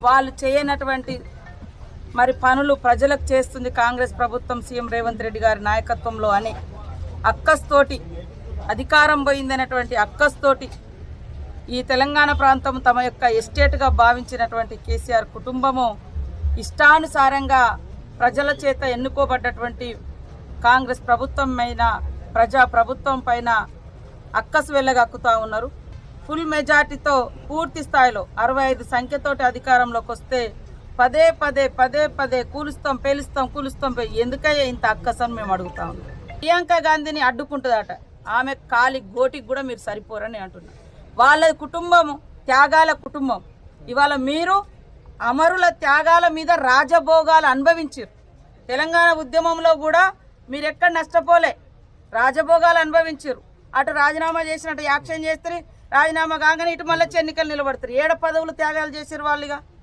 వాళ్ళు చేయనటువంటి మరి పనులు ప్రజలకు చేస్తుంది కాంగ్రెస్ ప్రభుత్వం సీఎం రేవంత్ రెడ్డి గారి నాయకత్వంలో అని అక్కస్తోటి అధికారం పోయిందనేటువంటి అక్కస్తోటి ఈ తెలంగాణ ప్రాంతం తమ యొక్క ఎస్టేట్గా భావించినటువంటి కేసీఆర్ కుటుంబము ఇష్టానుసారంగా ప్రజల చేత ఎన్నుకోబడ్డటువంటి కాంగ్రెస్ ప్రభుత్వం పైన ప్రజా ప్రభుత్వం పైన అక్కసు వెళ్ళగక్కుతూ ఉన్నారు. ఫుల్ మెజార్టీతో పూర్తి స్థాయిలో 65 సంఖ్యతోటి అధికారంలోకి వస్తే పదే పదే పదే పదే కూలుస్తాం కూలుస్తాం ఎందుకయ్యా ఇంత అక్కసని మేము అడుగుతా ఉన్నాం. ప్రియాంక గాంధీని అడ్డుకుంటుందట, ఆమె కాలి గోటికి కూడా మీరు సరిపోరని అంటున్నారు. వాళ్ళ కుటుంబం త్యాగాల కుటుంబం. ఇవాళ మీరు అమరుల త్యాగాల మీద రాజభోగాలు అనుభవించారు. తెలంగాణ ఉద్యమంలో కూడా మీరు ఎక్కడ నష్టపోలే, రాజభోగాలు అనుభవించారు. అటు రాజీనామా చేసినట్టు యాక్షన్ చేస్తారు, రాజీనామా కాగానే ఇటు మళ్ళీ ఎన్నికలు నిలబడతారు. 7 పదవులు త్యాగాలు చేసారు వాళ్ళుగా.